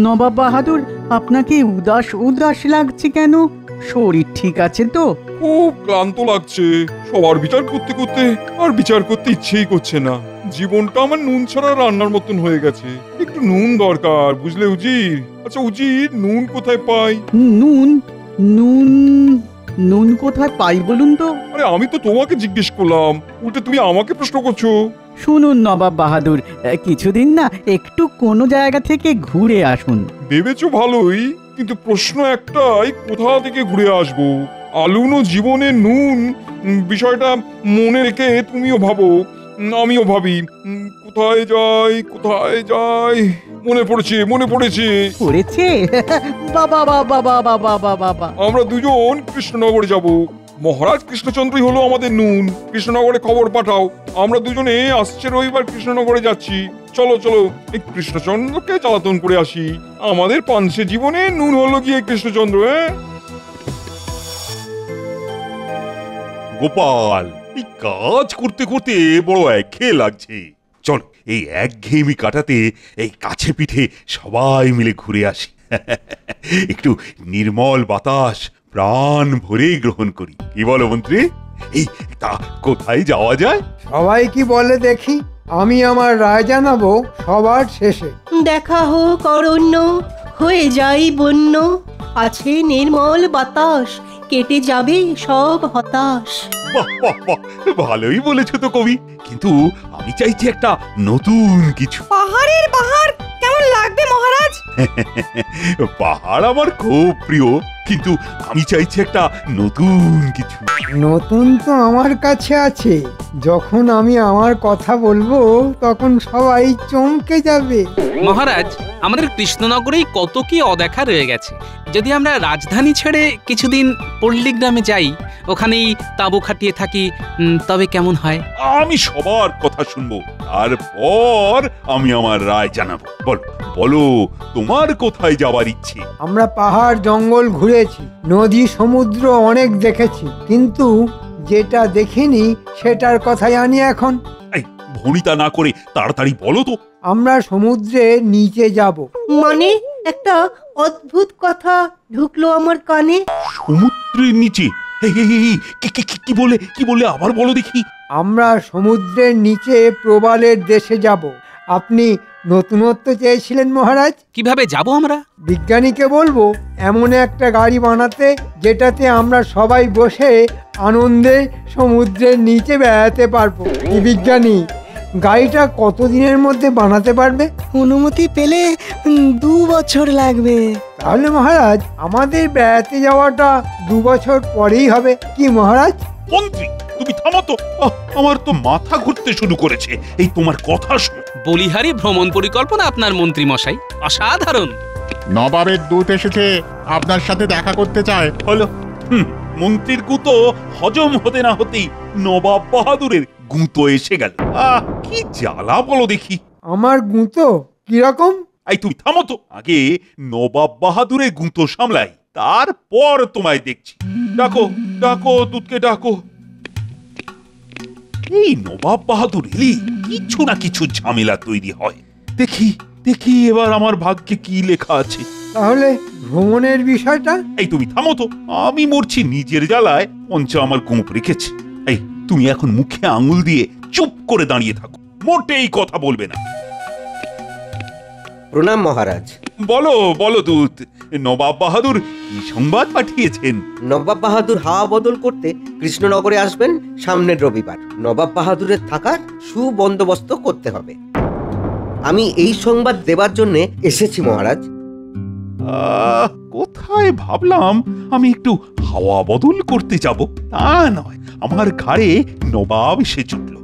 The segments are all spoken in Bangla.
নবাব বাহাদুর, আপনাকে উদাস উদাস লাগছে কেন? শরীর ঠিক আছে তো? খুব ক্লান্ত লাগছে। সবার বিচার করতে করতে আর বিচার করতে ইচ্ছেই করছে না। জীবনটা আমার নুন ছাড়া রান্নার মতন হয়ে গেছে। একটু নুন দরকার, বুঝলে উজির? আচ্ছা উজির, নুন কোথায় পাই? নুন? নুন? নুন কোথায় পাই বলুন তো? আরে আমি তো তোমাকে জিজ্ঞেস করলাম, উল্টে তুমি আমাকে প্রশ্ন করছো। শুনুন নবাব বাহাদুর, কিছুদিন না একটু কোনো জায়গা থেকে ঘুরে আসুন। ভেবেছো ভালোই, কিন্তু প্রশ্ন একটাই, কোথা থেকে ঘুরে আসবো? আলুনো জীবনে নুন, বিষয়টা মনে রেখে তুমিও ভাবো, আমিও ভাবি। কোথায় যাই, কোথায় যাই? মনে পড়েছে, মনে পড়েছে। পড়েছে? বাবা বাবা বাবা বাবা বাবা! আমরা দুজন কৃষ্ণনগরে যাব। মহারাজ কৃষ্ণচন্দ্রই হলো আমাদের নুন। কৃষ্ণনগরে খবর পাঠাও, আমরা দুজনে আসছে রবিবার কৃষ্ণনগরে যাচ্ছি। চলো চলো, এই কৃষ্ণচন্দ্রকে জ্বালাতন করে আসি। আমাদের পাঞ্চে জীবনে নুন হলো গিয়ে কৃষ্ণচন্দ্র। গোপাল, এই কাজ করতে করতে বড় একঘেয়ে লাগছে। চল এই একঘেয়েমি কাটাতে এই কাছে পিঠে সবাই মিলে ঘুরে আসি। একটু নির্মল বাতাস প্রাণ ভরে গ্রহণ করি। কি বলো মন্ত্রী? এই তা কোথায় যাওয়া যায়? সবাই কি বলে দেখি, আমি আমার রায় জানাবো সবার শেষে। দেখা হোক অরণ্য, হয়ে যাই বন্য, আছে নির্মল বাতাস, কেটে যাবে সব হতাশ। বাহ বাহ বাহ, ভালোই বলেছো তো কবি, কিন্তু আমি চাইছি একটা নতুন কিছু। পাহাড়ের বাহার কেমন লাগবে মহারাজ? পাহাড় আমার খুব প্রিয়, কিন্তু আমি চাইছি একটা নতুন কিছু। নতুন তো আমার কাছে আছে। যখন আমি আমার কথা বলবো তখন সবাই চমকে যাবে। মহারাজ, আমাদের কৃষ্ণনগরেই কত কি অদেখা রয়ে গেছে। যদি আমরা রাজধানী ছেড়ে কিছুদিন পল্লীগ্রামে যাই, ওখানেই তাঁবু খাটিয়ে থাকি, তবে কেমন হয়? আমি সবার কথা শুনবো, তারপর আমি আমার রায় জানাবো। বলো বলো, তোমার কোথায় যাবার ইচ্ছে? আমরা পাহাড় জঙ্গল ঘুরেছি, নদী সমুদ্র অনেক দেখেছি, কিন্তু যেটা দেখিনি সেটার কথাই আনি এখন। এই ভনিতা না করে তাড়াতাড়ি বলো তো। আমরা সমুদ্রের নিচে যাব। মানে একটা অদ্ভুত কথা ঢুকলো আমার কানে। সমুদ্রের নিচে? এই, এই, এই, কি বলে আবার বলো দেখি। আমরা সমুদ্রের নিচে প্রবালের দেশে যাব। আপনি নতুনত্ব চেয়েছিলেন মহারাজ। কিভাবে যাব আমরা? বিজ্ঞানীকে বলবো এমন একটা গাড়ি বানাতে যেটাতে আমরা সবাই বসে আনন্দে সমুদ্রের নিচে বেড়াতে পারবো। এই বিজ্ঞানী, গাড়িটা কতদিনের মধ্যে বানাতে পারবে? অনুমতি পেলে 2 বছর লাগবে। তাহলে মহারাজ আমাদের বেড়াতে যাওয়াটা 2 বছর পরেই হবে, কি মহারাজ? মন্ত্রী, তুমি থামো তো। আমার তো মাথা ঘুরতে শুরু করেছে এই তোমার কথা শুনে। বলিহারি ভ্রমণ পরিকল্পনা আপনার মন্ত্রী মশাই, অসাধারণ। নবাবের দূত এসেছে, আপনার সাথে দেখা করতে চায়। হলো, মন্ত্রীর গুঁতো হজম হতে না হতেই নবাব বাহাদুরের গুঁতো এসে গেল। কি জ্বালা বলো দেখি। আমার গুঁতো কিরকম? এই তুমি থামো তো, আগে নবাব বাহাদুরের গুঁতো সামলাই, তারপর তোমায় দেখছি। ডাকো ডাকো, দুধকে ডাকো। এই নবাব বাহাদুর এলি কিছু না কিছু ঝামেলা তৈরি হয়। দেখি দেখি এবার আমার ভাগ্যে কি লেখা আছে। তাহলে ভ্রমণের বিষয়টা? এই তুমি থামো তো, আমি মরছি নিজের জ্বালায়, পঞ্চা আমার গোঁপ রেখেছে। এই তুমি এখন মুখে আঙুল দিয়ে চুপ করে দাঁড়িয়ে থাকো, মোটেই কথা বলবে না। প্রণাম মহারাজ। বলো বলো দূত, নবাব বাহাদুর কি সংবাদ পাঠিয়েছেন? নবাব বাহাদুর হাওয়া বদল করতে কৃষ্ণনগরে আসবেন সামনের রবিবার। নবাব বাহাদুরের থাকার সুবন্দোবস্ত করতে হবে। আমি এই সংবাদ দেবার জন্য এসেছি মহারাজ। কোথায় ভাবলাম আমি একটু হাওয়া বদল করতে যাব, তা নয়, আমার ঘাড়ে নবাব এসে জুটল।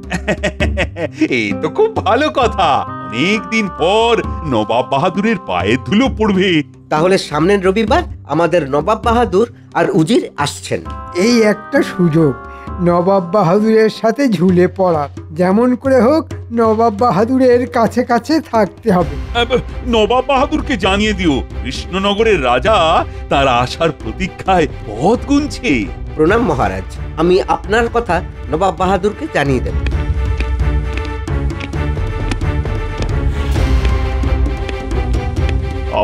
এই তো খুব ভালো কথা, অনেকদিন পর নবাব বাহাদুরের পায়ে ধুলো পড়বে। তাহলে সামনের রবিবার আমাদের নবাব বাহাদুর আর উজির আসছেন। এই একটা সুযোগ নবাব বাহাদুরের সাথে ঝুলে পড়া। যেমন করে হোক নবাব বাহাদুরের কাছে কাছে থাকতে হবে। নবাব বাহাদুরকে জানিয়ে দিও কৃষ্ণনগরের রাজা তার আসার প্রতীক্ষায় পথ গুনছে। প্রণাম মহারাজ, আমি আপনার কথা নবাব বাহাদুরকে জানিয়ে দেব।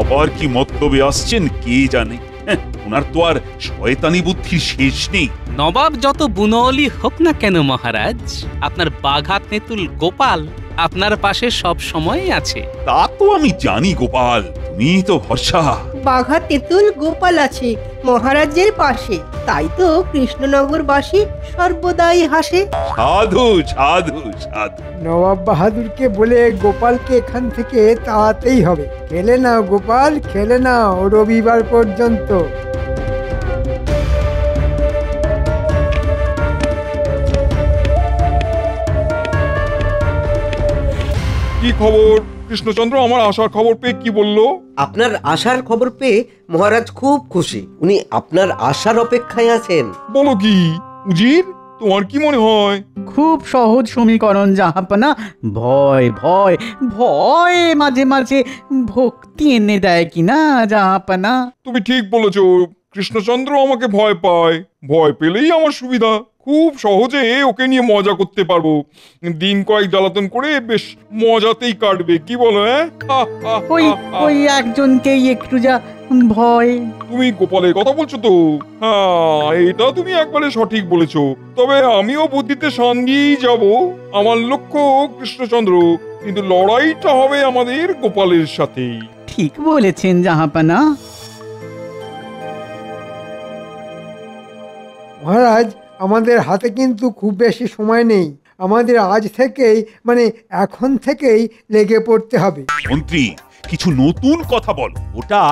আবার কি মতলবে আসছেন কে জানে। হ্যাঁ, ওনার তো আর শয়তানি বুদ্ধির শেষ নেই। নবাব যত বুনলি হোক না কেন মহারাজ, আপনার বাঘা তেঁতুল গোপাল আপনার পাশে সব সময় আছে। তা তো আমি জানি গোপাল, তুমি তো ভরসা। বাঘা তেঁতুল গোপাল আছে মহারাজের পাশে, তাই তো কৃষ্ণনগরবাসী সর্বদাই হাসে। সাধু সাধু সাধু। নবাব বাহাদুরকে বলে গোপালকে এখান থেকে তাড়াতেই হবে। খেলে নাও গোপাল, খেলে নাও রবিবার পর্যন্ত। কি খবর কৃষ্ণচন্দ্র? আমার আসার খবর পেয়ে কি বললো? আপনার আসার খবর পেয়ে মহারাজ খুব খুশি। উনি আপনার আসার অপেক্ষায় আছেন। বলো কি উজির, তোমার কি মনে হয়? খুব সহজ সমীকরণ জাহাপনা। ভয় ভয় ভয় মাঝে মাঝে ভক্তি এনে দেয় কিনা জাহাপনা। তুমি ঠিক বলেছো, কৃষ্ণচন্দ্র আমাকে ভয় পায়। ভয় পেলেই আমার সুবিধা, খুব সহজে ওকে নিয়ে মজা করতে পারবো। দিন কয়েক জ্বালাতন করে বেশ মজাতেই কাটবে, কি বলো? ওই ওই একজনকেই একটু যা ভয়। তুমি গোপালের কথা বলছো তো? হ্যাঁ, এটা তুমি একবারে সঠিক বলেছো। তবে আমিও বুদ্ধিতে শান দিয়েই যাব। আমার লক্ষ্য কৃষ্ণচন্দ্র, কিন্তু লড়াইটা হবে আমাদের গোপালের সাথেই। ঠিক বলেছেন জাহাপনা। মহারাজ, আমাদের হাতে কিন্তু খুব বেশি সময় নেই। আমাদের আজ থেকেই, মানে এখন থেকেই লেগে পড়তে হবে। মন্ত্রী, কিছু নতুন কথা বল, ওটা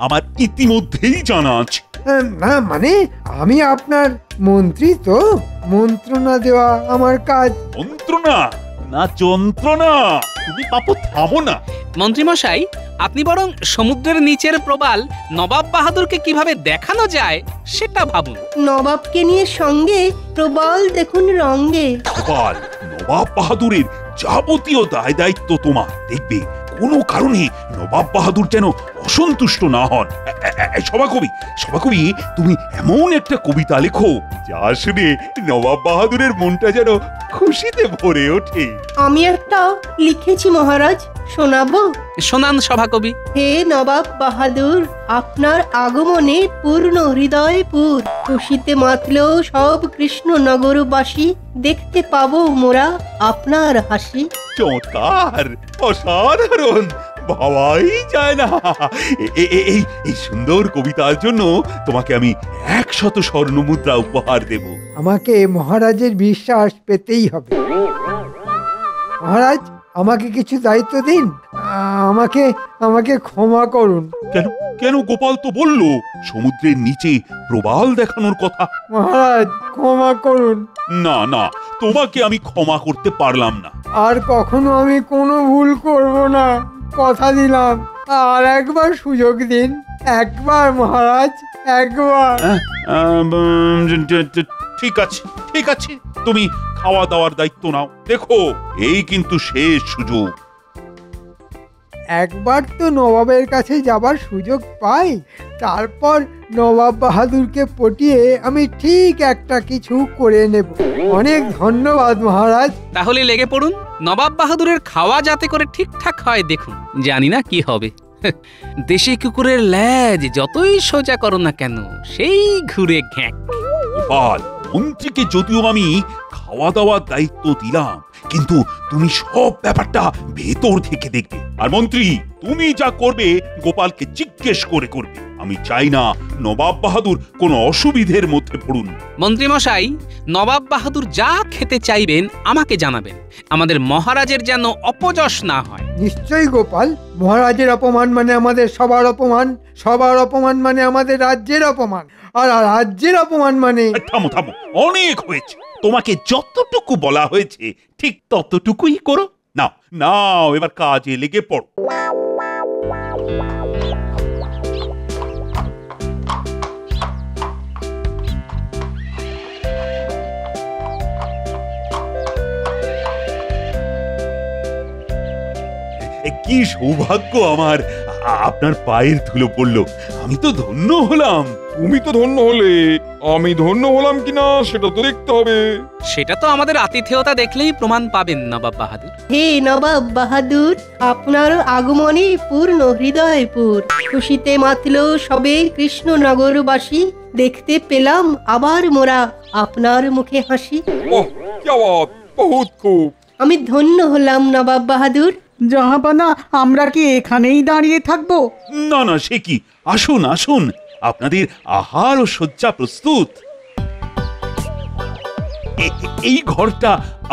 আমার ইতিমধ্যেই জানা আছে। না মানে আমি আপনার মন্ত্রী, তো মন্ত্রণা দেওয়া আমার কাজ। মন্ত্রণা না যন্ত্রণা? তুমি পাপো থামো না। মন্ত্রীমশাই, আপনি বরং সমুদ্রের নিচের প্রবাল নবাব বাহাদুরকে কিভাবে দেখানো যায় সেটা ভাবুন। নবাবকে নিয়ে সঙ্গে প্রবল দেখুন রঙ্গে। গোপাল, নবাব বাহাদুরের যাবতীয় দায় দায়িত্ব তোমার। দেখবে কোনো কারণে নবাব বাহাদুর যেন অসন্তুষ্ট না হন। সভাকবি, তুমি এমন একটা কবিতা লেখো যা শুনে নবাব বাহাদুরের মনটা যেন খুশিতে ভরে ওঠে। আমি একটা লিখেছি মহারাজ, শোনাবো? শোনান সভাকবি। হে নবাব বাহাদুর, আপনার আগমনে পূর্ণ হৃদয়পুর, খুশিতে মাতল সব কৃষ্ণনগরবাসী, দেখতে পাবো মোরা আপনার হাসি। চমৎকার, অসাধারণ, ভাবাই যায় না। এই সুন্দর কবিতার জন্য তোমাকে আমি 100 স্বর্ণ মুদ্রা উপহার দেব। আমাকে মহারাজের বিশ্বাস পেতেই হবে। মহারাজ, আমাকে কিছু দায়িত্ব দিন। আমাকে ক্ষমা করুন। কেন কেন? গোপাল তো বলল সমুদ্রের নিচে প্রবাল দেখানোর কথা। মহারাজ, ক্ষমা করুন। না না, তোমাকে আমি ক্ষমা করতে পারলাম না। আর কখনো আমি কোনো ভুল করব না, কথা দিলাম। আর একবার সুযোগ দিন, একবার মহারাজ, একবার। ঠিক আছে ঠিক আছে, তুমি খাওয়া দাওয়ার দায়িত্ব নাও। দেখো, এই কিন্তু শেষ সুযোগ। একবার তো নবাবের কাছে যাবার সুযোগ পাই, তারপর নবাব বাহাদুরকে পটিয়ে আমি ঠিক একটা কিছু করে নেব। অনেক ধন্যবাদ মহারাজ। তাহলে লেগে পড়ুন, নবাব বাহাদুরের খাওয়া যাতে করে ঠিকঠাক হয় দেখুন। জানি না কি হবে। দেশি কুকুরের ল্যাজ যতই সোজা করো না কেন, সেই ঘুরে ঘ্যাঁক। গোপাল, মন্ত্রীকে যদিও আমি খাওয়া দাওয়ার দায়িত্ব দিলাম, কিন্তু তুমি সব ব্যাপারটা ভেতর থেকে দেখবে। আর মন্ত্রী, তুমি যা করবে গোপালকে জিজ্ঞেস করে করবে। আমি চাই না নবাব বাহাদুর কোনো অসুবিধের মধ্যে পড়ুন। মন্ত্রীমশাই, নবাব বাহাদুর যা খেতে চাইবেন আমাকে জানাবেন। আমাদের মহারাজের যেন অপযশ না হয়। নিশ্চয়ই গোপাল, মহারাজের অপমান মানে আমাদের সবার অপমান, সবার অপমান মানে আমাদের রাজ্যের অপমান, আর রাজ্যের অপমান মানে। থামো থামো, অনেক হয়েছে। তোমাকে যতটুকু বলা হয়েছে ঠিক ততটুকুই করো। নাও নাও, এবার কাজে লেগে পড়ো। কি সৌভাগ্য আমার, আপনার পায়ের ধুলো পড়লো। আমি তো ধন্য হলাম। তুমি তো ধন্য হলে, আমি ধন্য হলাম কিনা সেটা তো দেখতে হবে। সেটা তো আমাদের আতিথেয়তা দেখলেই প্রমাণ পাবেন নবাব বাহাদুর। হে নবাব বাহাদুর, আপনার আগমনে পূর্ণ হৃদয়পুর। খুশিতে মাতল সবে কৃষ্ণনগরবাসী, দেখতে পেলাম আবার মোরা আপনার মুখে হাসি। ওহ কি আওয়াজ, বহুত খুব। আমি ধন্য হলাম নবাব বাহাদুর। জাহাপানা, আমরা কি এখানেই দাঁড়িয়ে থাকবো? না না, সে কি, আসুন আসুন, আপনাদের আহার ও শয্যা প্রস্তুত। এই ঘরটা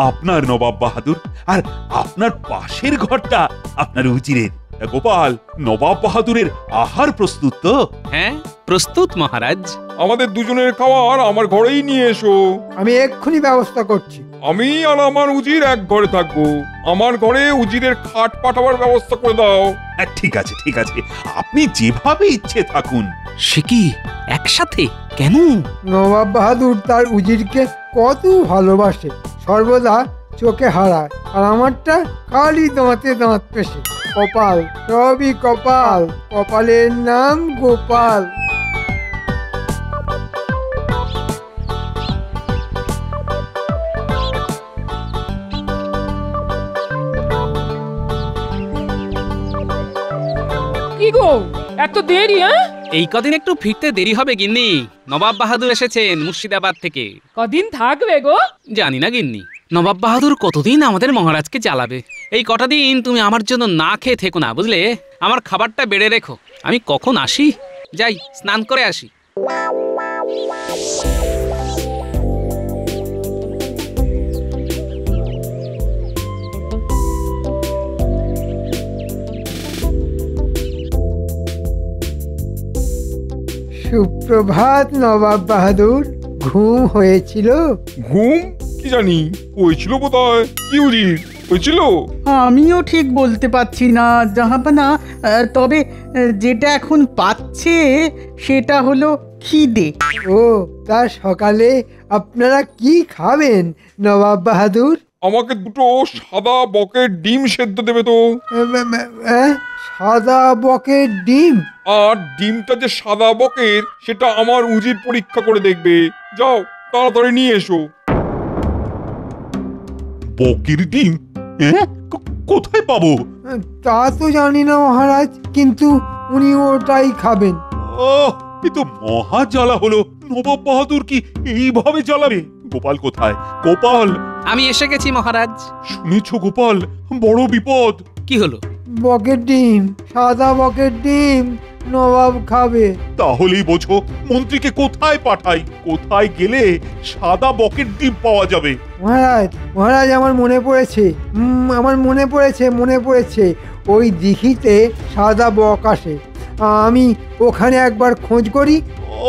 আপনার নবাব বাহাদুর, আর আপনার পাশের ঘরটা আপনার উজিরের। গোপাল, নবাব বাহাদুরের আহার প্রস্তুত তো? হ্যাঁ, প্রস্তুত মহারাজ। আমাদের দুজনের খাবার আমার ঘরেই নিয়ে এসো। আমি এক্ষুনি ব্যবস্থা করছি। আমি আর আমার উজির এক ঘরে থাকবো। আমার ঘরে উজিরের খাট পাঠাবার ব্যবস্থা করে দাও। ঠিক আছে ঠিক আছে, আপনি যেভাবে ইচ্ছে থাকুন। সে কি, একসাথে কেন? নবাব বাহাদুর তার উজিরকে কত ভালোবাসে, সর্বদা চোখে হারায়, আর আমারটা খালি দাঁতে দাঁত পেশে। কপাল, সবই কপাল, কপালের নাম গোপাল। কি গো, এত দেরি? এই কদিন একটু ফিরতে দেরি হবে গিন্নি। নবাব বাহাদুর এসেছেন মুর্শিদাবাদ থেকে। কদিন থাকবে গো? জানি না গিন্নি, নবাব বাহাদুর কতদিন আমাদের মহারাজকে জ্বালাবে। এই কটা দিন তুমি আমার জন্য না খেয়ে থেকো না, বুঝলে? আমার খাবারটা বেড়ে রেখো, আমি কখন আসি। যাই, স্নান করে আসি। সুপ্রভাত নবাব বাহাদুর, ঘুম হয়েছিল? ঘুম কি জানি, হয়েছিল বোধহয়। কি উজির, হয়েছিল? আমিও ঠিক বলতে পারছি না জাহাপানা, তবে যেটা এখন পাচ্ছে সেটা হলো খিদে। ও, তা সকালে আপনারা কি খাবেন নবাব বাহাদুর? আমাকে দুটো সাদা বকের ডিম সেদ্ধ দেবে তো। সাদা বকের ডিম? আর ডিমটা যে সাদা বকের সেটা আমার উজির পরীক্ষা করে দেখবে। যাও, তাড়াতাড়ি নিয়ে এসো। বকের ডিম? কোথায় পাবো? তা তো জানি না মহারাজ, কিন্তু উনি ওটাই খাবেন। ও, এ তো মহা জ্বালা হলো। নবাব বাহাদুর কি এইভাবে জ্বালাবে? গোপাল কোথায়? গোপাল! আমি এসে গেছি মহারাজ। শুনেছো গোপাল, বড় বিপদ। কি হলো? বকের ডিম, সাদা বকের ডিম নবাব খাবে। তাহলেই বোঝো মন্ত্রীকে কোথায় পাঠাই, কোথায় গেলে সাদা বকের ডিম পাওয়া যাবে। মহারাজ, মহারাজ, আমার মনে পড়েছে, মনে পড়েছে, ওই দিঘিতে সাদা বক আসে। আমি ওখানে একবার খোঁজ করি।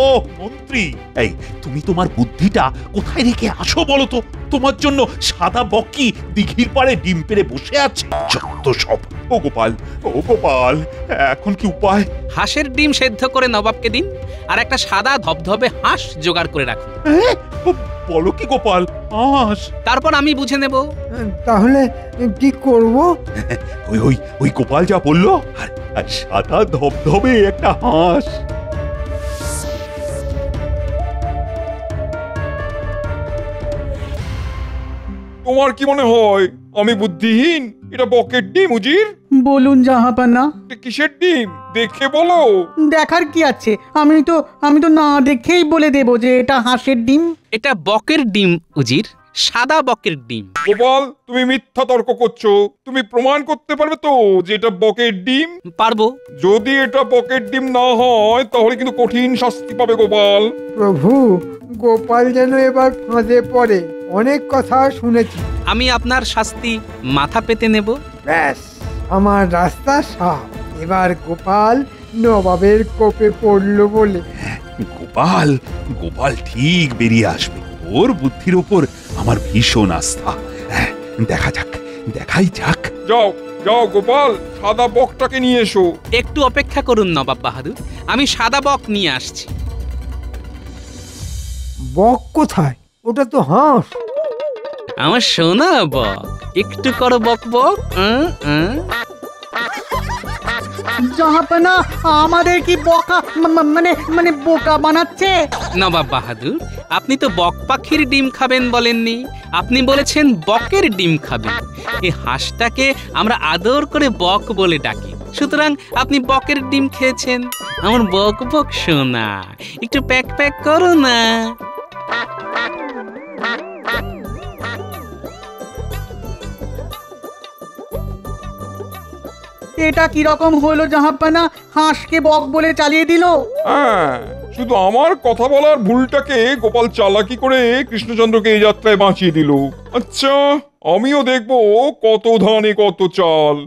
ও মন্ত্রী, এই তুমি তোমার বুদ্ধিটা কোথায় রেখে আসো বলো তো? তোমার জন্য সাদা বকই দিঘির পাড়ে ডিম পেড়ে বসে আছে। যত সব। ও গোপাল, ও গোপাল, এখন কি উপায়? হাঁসের ডিম সেদ্ধ করে নবাবকে দিন, আর একটা সাদা ধবধবে হাঁস জোগাড় করে রাখুন। বলো কি গোপাল, হাঁস? তারপর আমি বুঝে নেব। তাহলে কি করব? ওই ওই ওই গোপাল যা বললো, আর সাদা ধবধবে একটা হাঁস। তোমার কি মনে হয় আমি বুদ্ধিহীন? এটা বকের ডিম উজির। বলুন জাহাপানা। এটা কিসের ডিম দেখে বলো। দেখার কি আছে? আমি তো না দেখেই বলে দেব যে এটা হাঁসের ডিম। এটা বকের ডিম উজির, সাদা বকের ডিম। গোপাল, তুমি মিথ্যা তর্ক করছো। তুমি প্রমাণ করতে পারবে তো যে এটা বকের ডিম? পারবো। যদি এটা বকের ডিম না হয় তাহলে কিন্তু কঠিন শাস্তি পাবে গোপাল। প্রভু, গোপাল যেন এবার ফাঁদে পড়ে। অনেক কথা শুনেছি। আমি আপনার শাস্তি মাথা পেতে নেব। ব্যাস, আমার রাস্তা সাফ। এবার গোপাল নবাবের কোপে পড়ল বলে। গোপাল, গোপাল ঠিক বেরিয়ে আসবে। ওর বুদ্ধির উপর আমার ভীষণ আস্থা। দেখাই যাক। যাও যাও গোপাল, সাদা বকটাকে নিয়ে এসো। একটু অপেক্ষা করুন নবাব বাহাদুর, আমি সাদা বক নিয়ে আসছি। বক কোথায়? ওটা তো হাঁস। আমার সোনা বক, একটু করো বক বক। জাহাপানা, আমাদের কি বোকা মানে বোকা বানাচ্ছে? নবাব বাহাদুর, আপনি তো বক পাখির ডিম খাবেন বলেননি, আপনি বলেছেন বকের ডিম খাবেন। এই হাঁসটাকে আমরা আদর করে বক বলে ডাকি, সুতরাং আপনি বকের ডিম খেয়েছেন। আমার বক বক সোনা, একটু প্যাক প্যাক করো না। এটা কি রকম হলো জাহাপানা, হাঁসকে বক বলে চালিয়ে দিল? হ্যাঁ, শুধু আমার কথা বলার ভুলটাকে গোপাল চালাকি করে কৃষ্ণচন্দ্রকে এই যাত্রায় বাঁচিয়ে দিল। আচ্ছা, আমিও দেখবো কত ধানে কত চাল।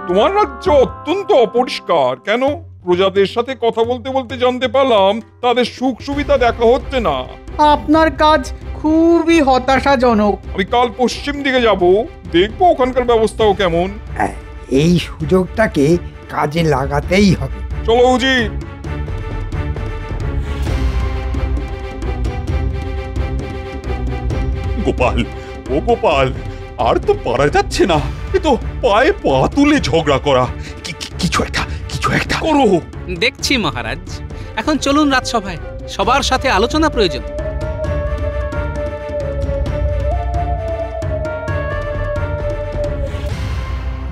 তোমার রাজ্য অত্যন্ত অপরিষ্কার। কেন? প্রজাদের সাথে কথা বলতে বলতে জানতে পারলাম তাদের সুখ সুবিধা দেখা হচ্ছে না। আপনার কাজ খুবই হতাশাজনক। আমি কাল পশ্চিম দিকে যাব, দেখবো ওখানকার ব্যবস্থাও কেমন। এই সুযোগটাকে কাজে লাগাতেই হবে। চলো উজির। গোপাল, ও গোপাল, আর তো পারা যাচ্ছে না। এ তো পায়ে পা তুলে ঝগড়া করা। কিছু একটা করো। দেখছি মহারাজ, এখন চলুন রাজসভায়, সবার সাথে আলোচনা প্রয়োজন।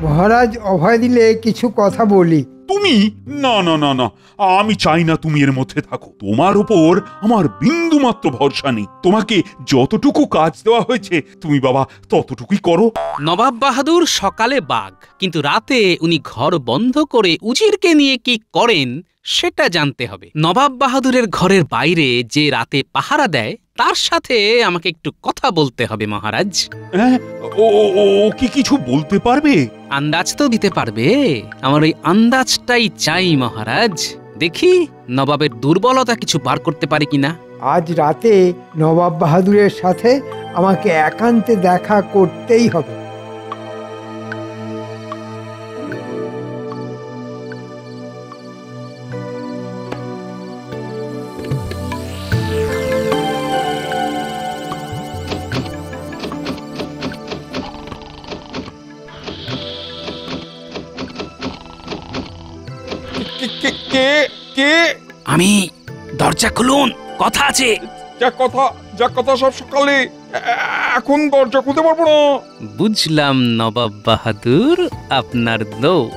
মহারাজ অভয় দিলে কিছু কথা বলি। তুমি? না না না না, আমি চাই না তুমি এর মধ্যে থাকো। তোমার উপর আমার বিন্দু মাত্র ভরসা নেই। তোমাকে যতটুকু কাজ দেওয়া হয়েছে তুমি বাবা ততটুকুই করো। নবাব বাহাদুর সকালে বাঘ, কিন্তু রাতে উনি ঘর বন্ধ করে উজিরকে নিয়ে কি করেন সেটা জানতে হবে। নবাব বাহাদুরের ঘরের বাইরে যে রাতে পাহারা দেয় তার সাথে আমাকে একটু কথা বলতে হবে মহারাজ। ও কি কিছু বলতে পারবে? আন্দাজ তো দিতে পারবে। আমার ওই আন্দাজটাই চাই মহারাজ। দেখি নবাবের দুর্বলতা কিছু বার করতে পারে কিনা। আজ রাতে নবাব বাহাদুরের সাথে আমাকে একান্তে দেখা করতেই হবে। কে? আমি। দরজা খুলুন, কথা আছে। যা কথা সব সকালে, এখন দরজা খুলতে পারবো না। বুঝলাম নবাব বাহাদুর, আপনার দৌড়।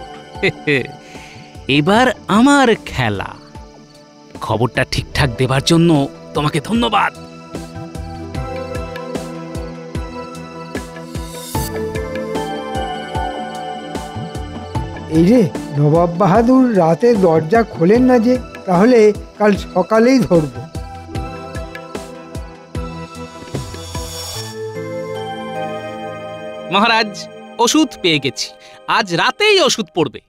এবার আমার খেলা। খবরটা ঠিকঠাক দেবার জন্য তোমাকে ধন্যবাদ। এই রে, নবাব বাহাদুর রাতে দরজা খোলেন না যে, তাহলে কাল সকালেই ধরব। মহারাজ, ওষুধ পেয়ে গেছি, আজ রাতেই ওষুধ পড়বে।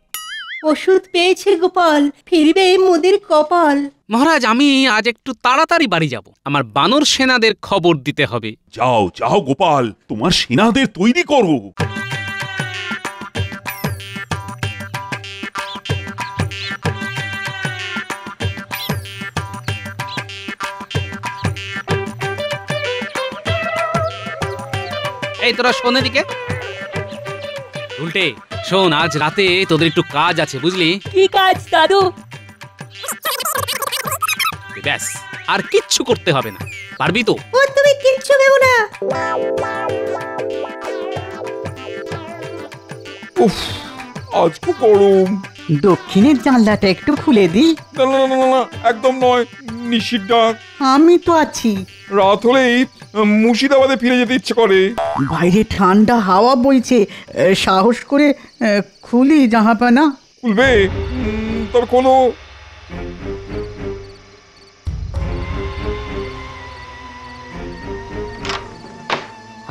ওষুধ পেয়েছে গোপাল, ফিরবে মোদের কপাল। মহারাজ, আমি আজ একটু তাড়াতাড়ি বাড়ি যাব, আমার বানর সেনাদের খবর দিতে হবে। যাও যাও গোপাল, তোমার সেনাদের তৈরি করো। এই তোরা শোন এদিকে। উল্টে শোন, আজ রাতে তোদের একটু কাজ আছে, বুঝলি? কি কাজ দাদু? ব্যাস, আর কিচ্ছু করতে হবে না, পারবি তো? ও তুমি কিচ্ছু ভেবো না। উফ, আজ খুব গরম। দক্ষিণের জানলাটা একটু খুলে দিই। না না না না, একদম নয়। নিশির ডাক। আমি তো আছি। রাত হলেই মুর্শিদাবাদে ফিরে যেতে ইচ্ছে করে। বাইরে ঠান্ডা হাওয়া বইছে, সাহস করে খুলি জাহাপানা। খুলবে? তবে কোনো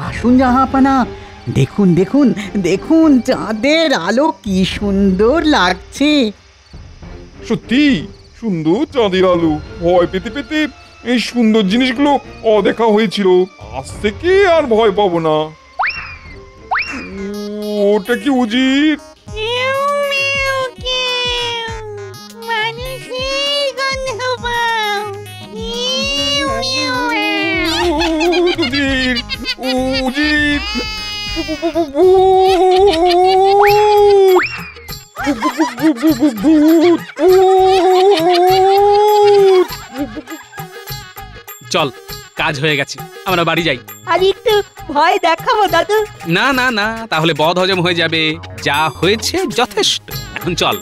আসুন জাহাপানা, দেখুন দেখুন দেখুন, চাঁদের আলো কি সুন্দর লাগছে। সত্যি সুন্দর চাঁদের আলো। ভয় পেতে পেতে এই সুন্দর জিনিসগুলো অদেখা হয়েছিল। আজ থেকে আর ভয় পাবো না। ওটা কি উজির? মানুষের গন্ধ পাই। চল, কাজ হয়ে গেছে, আমরা বাড়ি যাই। আর একটু ভয় দেখাবো দাদু? না না না, তাহলে বদ হজম হয়ে যাবে। যা হয়েছে যথেষ্ট, এখন চল।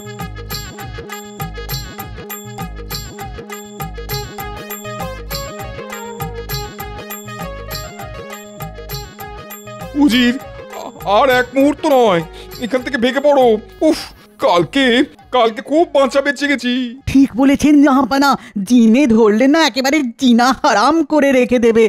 উজির, আর এক মুহূর্ত নয়, এখান থেকে ভেগে পড়ো। উফ, কালকে খুব বাঁচা বেঁচে গেছি। ঠিক বলেছেন জাহাপানা, জিনে ধরলে না একেবারে জিনা হারাম করে রেখে দেবে।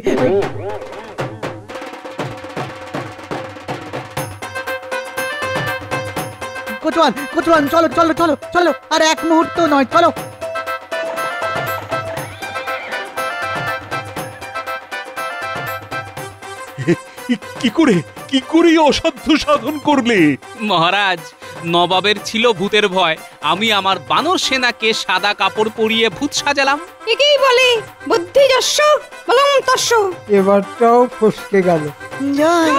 কোচওয়ান কোচওয়ান, চলো চলো চলো চলো, আর এক মুহূর্ত নয়, চলো। কি করে অসাধ্য সাধন করলে? মহারাজ, নবাবের ছিল ভূতের ভয়, আমি আমার বানর সেনাকে সাদা কাপড় পরিয়ে ভূত সাজালাম। একেই বলে বুদ্ধি যস্য বলং তস্য। এবারটাও ফসকে গেল। জয়